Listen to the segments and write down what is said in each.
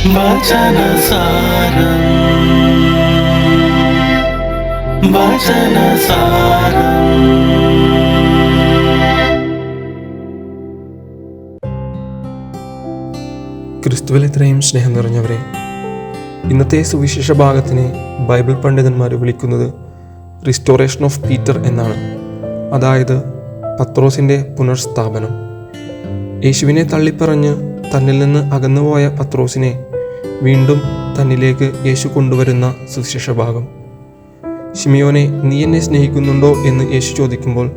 വചനസാരം വചനസാരം. ക്രിസ്തുവിൽ ഇത്രയും സ്നേഹം നിറഞ്ഞവരെ, ഇന്നത്തെ സുവിശേഷ ഭാഗത്തിനെ ബൈബിൾ പണ്ഡിതന്മാർ വിളിക്കുന്നത് റിസ്റ്റോറേഷൻ ഓഫ് പീറ്റർ എന്നാണ്. അതായത് പത്രോസിൻ്റെ പുനർസ്ഥാപനം. യേശുവിനെ തള്ളിപ്പറഞ്ഞ് തന്നിൽ നിന്ന് അകന്നുപോയ പത്രോസിനെ വീണ്ടും തന്നിലേക്ക് യേശു കൊണ്ടുവരുന്ന സുവിശേഷ ഭാഗം. ശിമിയോനെ, നീ എന്നെ സ്നേഹിക്കുന്നുണ്ടോ എന്ന് യേശു ചോദിക്കുമ്പോൾ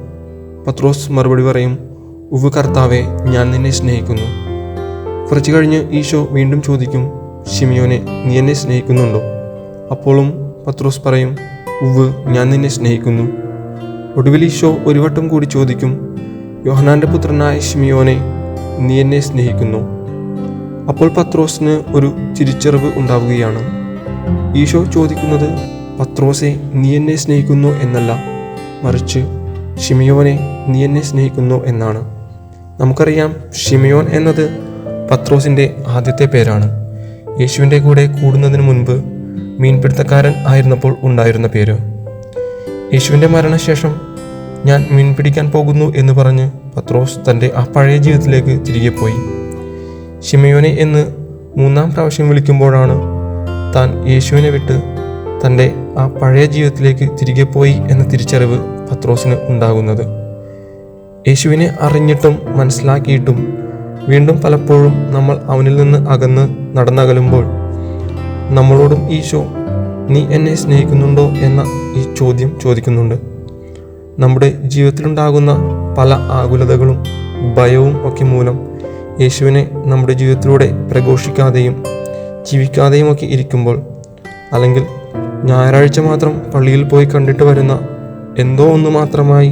പത്രോസ് മറുപടി പറയും, ഉവ്വ് കർത്താവേ, ഞാൻ നിന്നെ സ്നേഹിക്കുന്നു. കുറച്ചു കഴിഞ്ഞ് ഈശോ വീണ്ടും ചോദിക്കും, ശിമിയോനെ, നീ എന്നെ സ്നേഹിക്കുന്നുണ്ടോ? അപ്പോഴും പത്രോസ് പറയും, ഉവ്വ്, ഞാൻ നിന്നെ സ്നേഹിക്കുന്നു. ഒടുവിൽ ഈശോ ഒരു വട്ടം കൂടി ചോദിക്കും, യോഹന്നാൻ്റെ പുത്രനായ ശിമിയോനെ, നീ എന്നെ സ്നേഹിക്കുന്നു? അപ്പോൾ പത്രോസിന് ഒരു തിരിച്ചറിവ് ഉണ്ടാവുകയാണ്. ഈശോ ചോദിക്കുന്നത് പത്രോസെ, നീ എന്നെ സ്നേഹിക്കുന്നു എന്നല്ല, മറിച്ച് ശിമിയോനെ, നീ എന്നെ സ്നേഹിക്കുന്നു എന്നാണ്. നമുക്കറിയാം, ശിമിയോൻ എന്നത് പത്രോസിൻ്റെ ആദ്യത്തെ പേരാണ്. യേശുവിൻ്റെ കൂടെ കൂടുന്നതിന് മുൻപ് മീൻപിടുത്തക്കാരൻ ആയിരുന്നപ്പോൾ ഉണ്ടായിരുന്ന പേര്. യേശുവിൻ്റെ മരണശേഷം ഞാൻ മീൻ പിടിക്കാൻ പോകുന്നു എന്ന് പറഞ്ഞ് പത്രോസ് തൻ്റെ ആ പഴയ ജീവിതത്തിലേക്ക് തിരികെ പോയി. ശിമിയോനെ എന്ന് 3-ാം പ്രാവശ്യം വിളിക്കുമ്പോഴാണ് താൻ യേശുവിനെ വിട്ട് തൻ്റെ ആ പഴയ ജീവിതത്തിലേക്ക് തിരികെ പോയി എന്ന തിരിച്ചറിവ് പത്രോസിന് ഉണ്ടാകുന്നത്. യേശുവിനെ അറിഞ്ഞിട്ടും മനസ്സിലാക്കിയിട്ടും വീണ്ടും പലപ്പോഴും നമ്മൾ അവനിൽ നിന്ന് അകന്ന് നടന്നകലുമ്പോൾ നമ്മളോടും ഈശോ നീ എന്നെ സ്നേഹിക്കുന്നുണ്ടോ എന്ന ഈ ചോദ്യം ചോദിക്കുന്നുണ്ട്. നമ്മുടെ ജീവിതത്തിലുണ്ടാകുന്ന പല ആകുലതകളും ഭയവും ഒക്കെ മൂലം യേശുവിനെ നമ്മുടെ ജീവിതത്തിലൂടെ പ്രഘോഷിക്കാതെയും ജീവിക്കാതെയും ഒക്കെ ഇരിക്കുമ്പോൾ, അല്ലെങ്കിൽ ഞായറാഴ്ച മാത്രം പള്ളിയിൽ പോയി കണ്ടിട്ട് വരുന്ന എന്തോ ഒന്ന് മാത്രമായി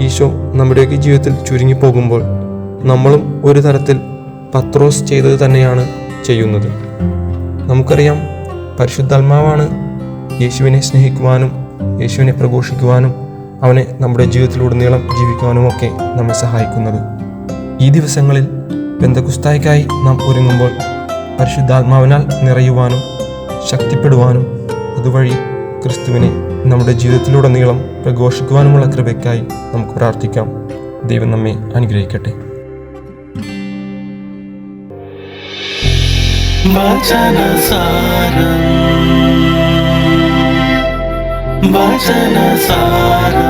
ഈശോ നമ്മുടെയൊക്കെ ജീവിതത്തിൽ ചുരുങ്ങിപ്പോകുമ്പോൾ നമ്മളും ഒരു തരത്തിൽ പത്രോസ് ചെയ്തത് തന്നെയാണ് ചെയ്യുന്നത്. നമുക്കറിയാം, പരിശുദ്ധാത്മാവാണ് യേശുവിനെ സ്നേഹിക്കുവാനും യേശുവിനെ പ്രഘോഷിക്കുവാനും അവനെ നമ്മുടെ ജീവിതത്തിലുടനീളം ജീവിക്കുവാനുമൊക്കെ നമ്മെ സഹായിക്കുന്നത്. ഈ ദിവസങ്ങളിൽ പെന്തക്കുസ്തായ്ക്കായി നാം ഒരുങ്ങുമ്പോൾ പരിശുദ്ധാത്മാവിനാൽ നിറയുവാനും ശക്തിപ്പെടുവാനും അതുവഴി ക്രിസ്തുവിനെ നമ്മുടെ ജീവിതത്തിലുടനീളം പ്രഘോഷിക്കുവാനുമുള്ള കൃപയ്ക്കായി നമുക്ക് പ്രാർത്ഥിക്കാം. ദൈവം നമ്മെ അനുഗ്രഹിക്കട്ടെ. വചനസാരം വചനസാരം.